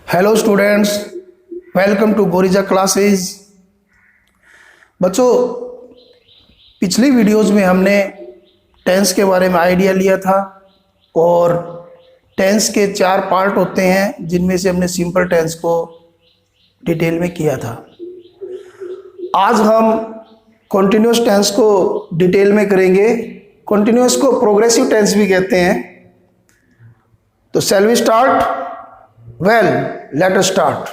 Hello students, welcome to Gorija classes. बच्चों, पिछली videos में हमने टेंस के बारे में आइडिया लिया था और टेंस के 4 पार्ट होते हैं जिनमें से हमने सिंपल टेंस को डिटेल में किया था। आज हम कॉन्टिन्यूस टेंस को डिटेल में करेंगे। कॉन्टिन्यूस को प्रोग्रेसिव टेंस भी कहते हैं। तो shall we start? Well, let us start.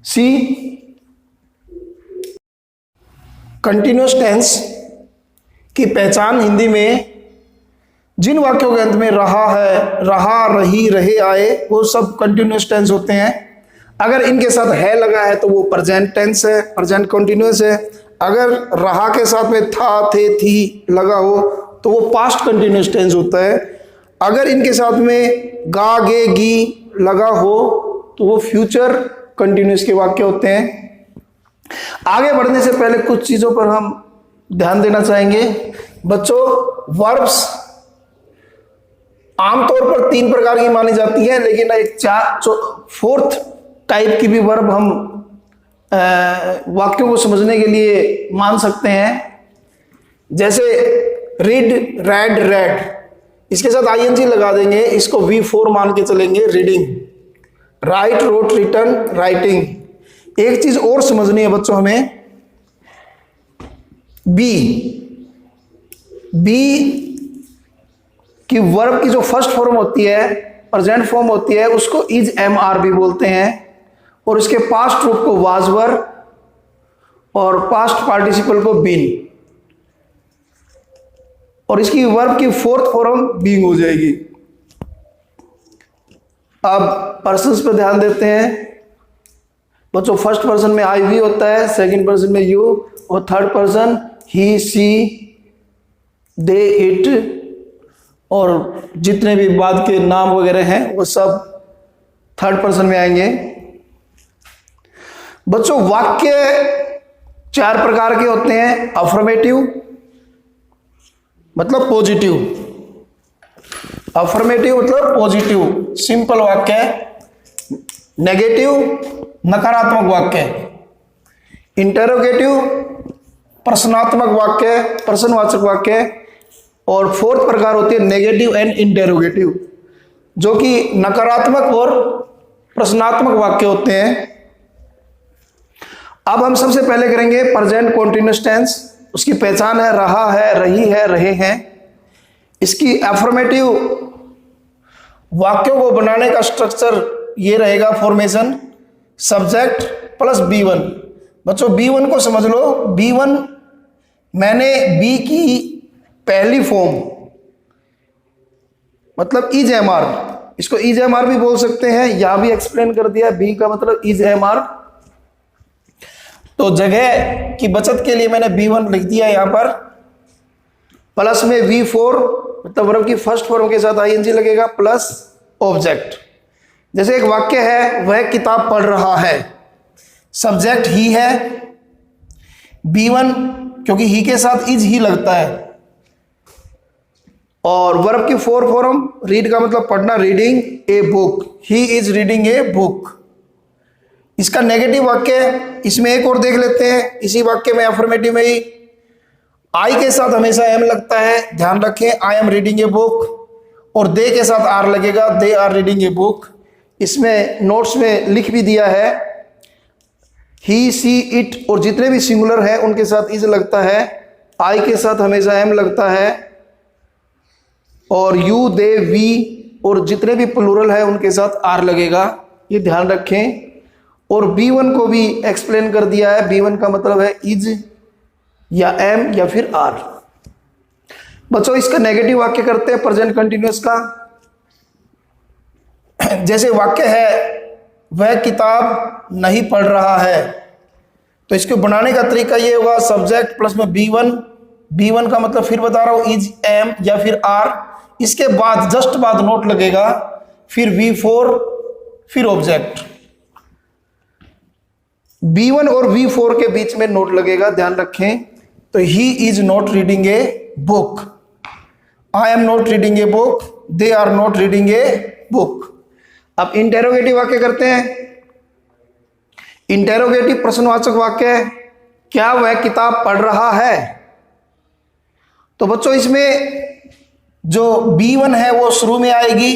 See, continuous tense की पहचान हिंदी में जिन वाक्यों के अंत में रहा है, रहा, रही, रहे, आए, वो सब कंटिन्यूस टेंस होते हैं। अगर इनके साथ है लगा है तो वो प्रेजेंट टेंस है, प्रेजेंट कंटिन्यूस है। अगर रहा के साथ में था, थे, थी लगा हो तो वो पास्ट कंटिन्यूस टेंस होता है। अगर इनके साथ में गा, गे, गी लगा हो तो वो फ्यूचर कंटिन्यूस के वाक्य होते हैं। आगे बढ़ने से पहले कुछ चीजों पर हम ध्यान देना चाहेंगे। बच्चों, वर्ब्स आमतौर पर 3 प्रकार की मानी जाती है, लेकिन एक 4th टाइप की भी वर्ब हम वाक्यों को समझने के लिए मान सकते हैं। जैसे रीड, रेड, रेड, इसके साथ आईएनजी लगा देंगे, इसको V4 मान के चलेंगे, reading. Write, wrote, written, writing. एक चीज और समझनी है बच्चों हमें, बी की वर्ब की जो फर्स्ट फॉर्म होती है, प्रेजेंट फॉर्म होती है, उसको इज MR भी बोलते हैं और इसके पास्ट रूप को वाज वर और पास्ट पार्टिसिपल को बीन, और इसकी वर्ब की 4th फॉर्म बीइंग हो जाएगी। अब पर्सन्स पे ध्यान देते हैं बच्चों। फर्स्ट पर्सन में आई, वी होता है, सेकंड पर्सन में यू, और third person he, she, they, it, और जितने भी बाद के नाम वगैरह हैं वो सब थर्ड पर्सन में आएंगे। बच्चों, वाक्य 4 प्रकार के होते हैं। अफर्मेटिव मतलब पॉजिटिव, अफर्मेटिव मतलब पॉजिटिव सिंपल वाक्य, नेगेटिव नकारात्मक वाक्य, इंटरोगेटिव प्रश्नात्मक वाक्य, प्रश्नवाचक वाक्य, और 4th प्रकार होती है नेगेटिव एंड इंटरोगेटिव, जो कि नकारात्मक और प्रश्नात्मक वाक्य होते हैं। अब हम सबसे पहले करेंगे प्रेजेंट कॉन्टिन्यूस टेंस। उसकी पहचान है रहा है, रही है, रहे हैं। इसकी अफर्मेटिव वाक्यों को बनाने का स्ट्रक्चर ये रहेगा, फॉर्मेशन सब्जेक्ट प्लस B1। बच्चों, B1 को समझ लो। B1 मैंने बी की पहली फॉर्म मतलब इज MR, इसको इज MR भी बोल सकते हैं, यहां भी एक्सप्लेन कर दिया। बी का मतलब इज MR, तो जगह की बचत के लिए मैंने B1 लिख दिया यहां पर। प्लस में V4 मतलब वर्ब की फर्स्ट फॉर्म के साथ आईएनजी लगेगा, प्लस ऑब्जेक्ट। जैसे एक वाक्य है, वह किताब पढ़ रहा है, सब्जेक्ट ही है, B1 क्योंकि ही के साथ इज ही लगता है, और वर्ब की 4th फॉर्म रीड का मतलब पढ़ना, reading a book, he is reading a book. इसका नेगेटिव वाक्य इसमें एक और देख लेते हैं। इसी वाक्य में अफर्मेटिव में ही आई के साथ हमेशा एम लगता है, ध्यान रखें, I am reading a book, और दे के साथ आर लगेगा, they are reading a book. इसमें नोट्स में लिख भी दिया है, ही, सी, इट, और जितने भी सिंगुलर हैं उनके साथ इज लगता है, आई के साथ हमेशा एम लगता है, और यू, दे, वी, और जितने भी प्लूरल है उनके साथ आर लगेगा, ये ध्यान रखें। और B1 को भी एक्सप्लेन कर दिया है। B1 का मतलब है इज या एम या फिर आर। बच्चों, इसका नेगेटिव वाक्य करते हैं प्रेजेंट कंटिन्यूअस का। जैसे वाक्य है, वह किताब नहीं पढ़ रहा है, तो इसको बनाने का तरीका ये होगा, सब्जेक्ट प्लस में B1 का मतलब फिर बता रहा हूं इज, एम या फिर आर। इसके बाद जस्ट बाद नोट लगेगा, फिर V4, फिर ऑब्जेक्ट। B1 और V4 के बीच में नोट लगेगा, ध्यान रखें। तो he is not reading a book, I am not reading a book, they are not reading a book. अब इंटेरोगेटिव वाक्य करते हैं। इंटेरोगेटिव प्रश्नवाचक वाक्य, क्या वह किताब पढ़ रहा है? तो बच्चों इसमें जो B1 है वो शुरू में आएगी,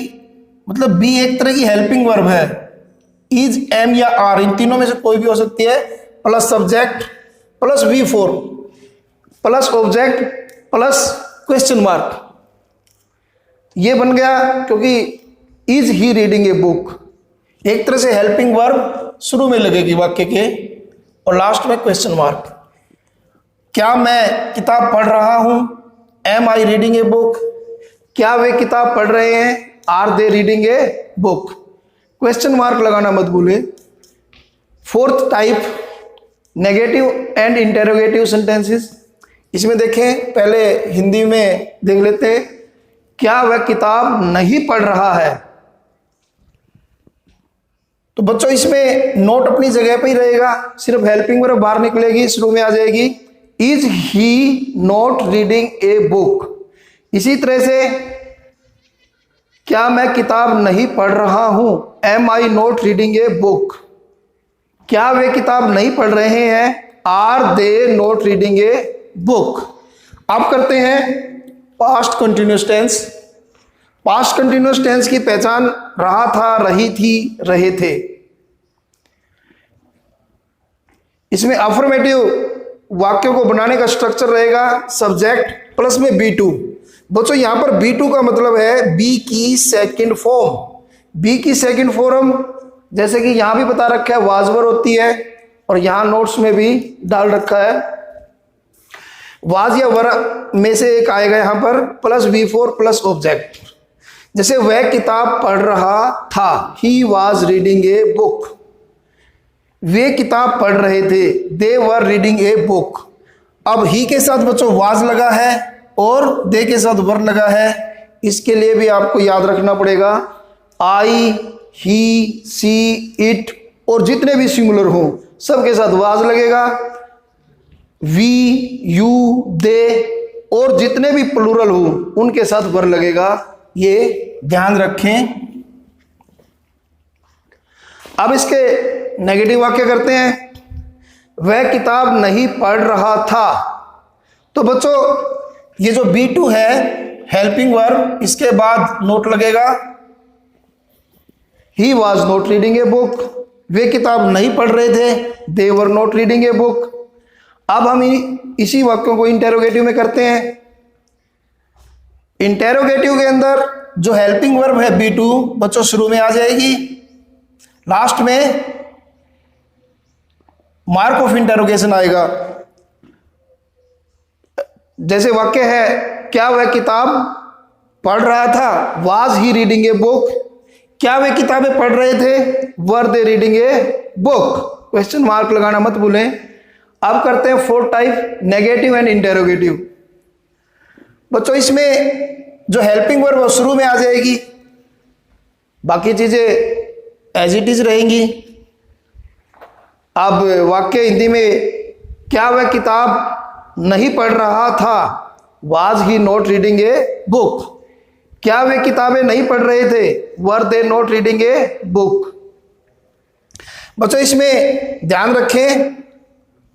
मतलब B एक तरह की हेल्पिंग वर्ब है। इज, एम या आर, इन तीनों में से कोई भी हो सकती है, plus subject plus V4 plus object plus question mark, ये बन गया। क्योंकि is he reading a book, एक तरह से हेल्पिंग वर्ब शुरू में लगेगी वाक्य के, और लास्ट में क्वेश्चन मार्क। क्या मैं किताब पढ़ रहा हूं? Am I reading a book. क्या वे किताब पढ़ रहे हैं? Are they reading a book. Question mark लगाना मत भूले। Fourth type, negative and interrogative sentences. इसमें देखें, पहले हिंदी में देख लेते हैं। क्या वह किताब नहीं पढ़ रहा है? तो बच्चों इसमें नोट अपनी जगह पे ही रहेगा, सिर्फ हेल्पिंग वर्ब बाहर निकलेगी, शुरू में आ जाएगी। Is he not reading a book. इसी तरह से क्या मैं किताब नहीं पढ़ रहा हूं? Am I not reading a book. क्या वे किताब नहीं पढ़ रहे हैं? Are they not reading a book. अब करते हैं past continuous tense. Past continuous tense की पहचान रहा था, रही थी, रहे थे। इसमें अफर्मेटिव वाक्यों को बनाने का स्ट्रक्चर रहेगा सब्जेक्ट प्लस में B2। बच्चों यहां पर B2 का मतलब है बी की सेकंड फॉर्म। बी की सेकंड फॉर्म जैसे कि यहां भी बता रखा है वाजवर होती है, और यहां नोट्स में भी डाल रखा है। वाज या वर में से एक आएगा यहां पर, प्लस V4 प्लस ऑब्जेक्ट। जैसे वह किताब पढ़ रहा था, he was reading a book. वे किताब पढ़ रहे थे, they were reading a book. अब ही के साथ बच्चों वाज लगा है और दे के साथ वर लगा है। इसके लिए भी आपको याद रखना पड़ेगा, आई, ही, सी, इट और जितने भी सिंगुलर हो सबके साथ वाज लगेगा। वी, यू, दे और जितने भी प्लूरल हो उनके साथ वर लगेगा, ये ध्यान रखें। अब इसके नेगेटिव वाक्य करते हैं। वह किताब नहीं पढ़ रहा था। तो बच्चों ये जो B2 है हेल्पिंग वर्ब, इसके बाद नोट लगेगा he was not reading a book. वे किताब नहीं पढ़ रहे थे, they were not reading a book. अब हम इसी वाक्यों को इंटेरोगेटिव में करते हैं। इंटेरोगेटिव के अंदर जो हेल्पिंग वर्ब है B2 बच्चों शुरू में आ जाएगी, लास्ट में मार्क ऑफ इंटेरोगेशन आएगा। जैसे वाक्य है, क्या वह किताब पढ़ रहा था? Was he reading a book. क्या वे किताबें पढ़ रहे थे? Were they reading a book. Question mark लगाना मत भूलें। अब करते हैं fourth type, negative and interrogative. बच्चों इसमें जो हेल्पिंग वर्ब शुरू में आ जाएगी, बाकी चीजें एज इट इज रहेंगी। अब वाक्य हिंदी में, क्या वह किताब नहीं पढ़ रहा था? Was he not reading a book. क्या वे किताबें नहीं पढ़ रहे थे? Were they not reading a book. बच्चों इसमें ध्यान रखें,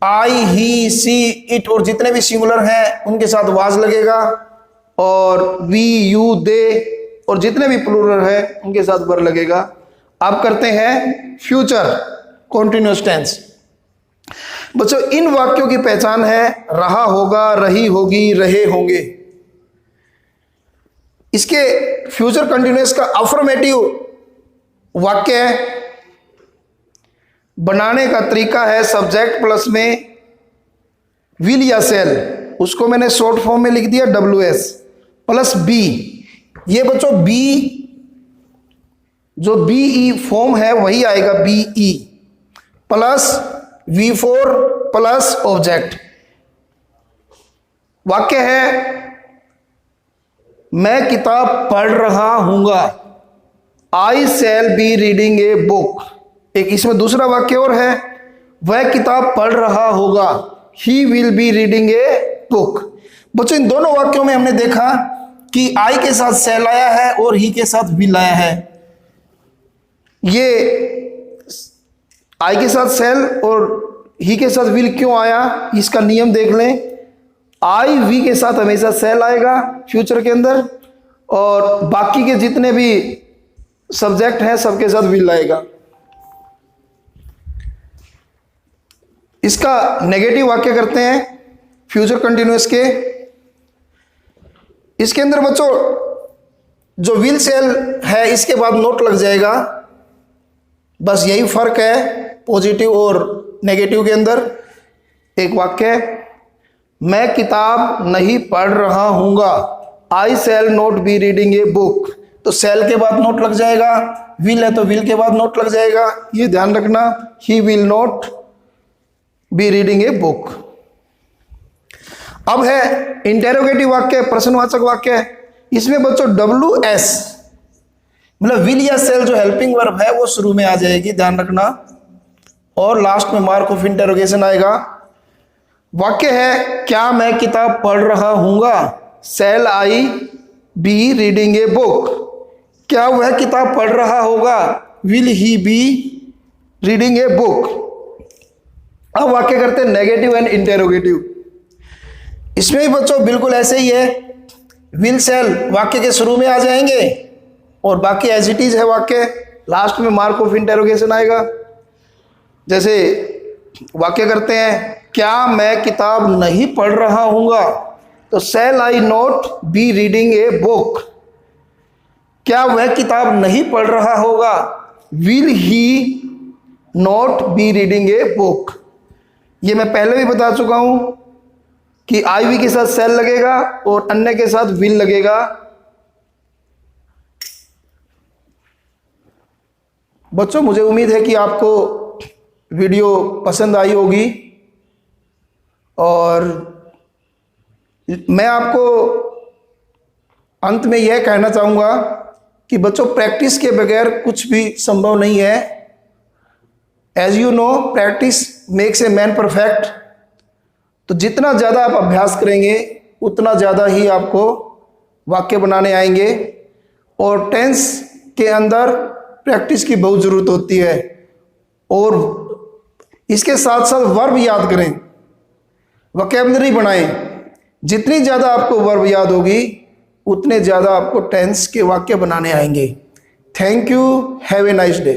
आई, ही, सी, इट और जितने भी सिंगुलर हैं उनके साथ वाज लगेगा, और वी, यू, दे और जितने भी प्लूरल हैं उनके साथ वर लगेगा। अब करते हैं फ्यूचर कॉन्टिन्यूअस टेंस। बच्चों इन वाक्यों की पहचान है रहा होगा, रही होगी, रहे होंगे। इसके फ्यूचर कंटिन्यूअस का अफर्मेटिव वाक्य बनाने का तरीका है सब्जेक्ट प्लस में विल या सेल। उसको मैंने शॉर्ट फॉर्म में लिख दिया WS प्लस बी। ये बच्चों बी जो BE फॉर्म है वही आएगा BE plus V4 plus object. वाक्य है मैं किताब पढ़ रहा हूंगा, I shall be reading a book. एक इसमें दूसरा वाक्य और है, वह किताब पढ़ रहा होगा, he will be reading a book. बच्चों इन दोनों वाक्यों में हमने देखा कि आई के साथ शैल आया है और ही के साथ विल आया है। ये आई के साथ सेल और ही के साथ विल क्यों आया, इसका नियम देख लें। आई वी के साथ हमेशा सेल आएगा फ्यूचर के अंदर, और बाकी के जितने भी सब्जेक्ट हैं सबके साथ विल आएगा। इसका नेगेटिव वाक्य करते हैं फ्यूचर कंटिन्यूअस के। इसके अंदर बच्चों जो विल सेल है इसके बाद नोट लग जाएगा, बस यही फर्क है पॉजिटिव और नेगेटिव के अंदर। एक वाक्य, मैं किताब नहीं पढ़ रहा हूंगा, I shall not be reading a book, तो सेल के बाद नोट लग जाएगा। विल है तो विल के बाद नोट लग जाएगा, ये ध्यान रखना। He will not be reading a book. अब है इंटेरोगेटिव वाक्य, प्रश्नवाचक वाक्य। इसमें बच्चों WS मतलब विल या सेल जो हेल्पिंग वर्ब है वो शुरू में आ जाएगी, ध्यान रखना, और लास्ट में मार्क ऑफ इंटेरोगेशन आएगा। वाक्य है, क्या मैं किताब पढ़ रहा हूंगा, shall I be reading a book, क्या वह किताब पढ़ रहा होगा, will he be reading a book. अब वाक्य करते हैं नेगेटिव एंड इंटेरोगेटिव। इसमें भी बच्चों बिल्कुल ऐसे ही है, विल सेल वाक्य के शुरू में आ जाएंगे और बाकी एज इट इज है वाक्य, लास्ट में मार्क ऑफ इंटेरोगेशन आएगा। जैसे वाक्य करते हैं, क्या मैं किताब नहीं पढ़ रहा हूंगा, तो shall I not be reading a book, क्या वह किताब नहीं पढ़ रहा होगा, will he not be reading a book. ये मैं पहले भी बता चुका हूं कि आई वी के साथ सेल लगेगा और अन्य के साथ विल लगेगा। बच्चों मुझे उम्मीद है कि आपको वीडियो पसंद आई होगी, और मैं आपको अंत में यह कहना चाहूँगा कि बच्चों प्रैक्टिस के बगैर कुछ भी संभव नहीं है। As you know practice makes a man perfect. तो जितना ज़्यादा आप अभ्यास करेंगे उतना ज़्यादा ही आपको वाक्य बनाने आएंगे, और टेंस के अंदर प्रैक्टिस की बहुत ज़रूरत होती है। और इसके साथ साथ वर्ब याद करें, वोकैबुलरी बनाएं। जितनी ज़्यादा आपको वर्ब याद होगी उतने ज़्यादा आपको टेंस के वाक्य बनाने आएंगे। Thank you, have a nice day.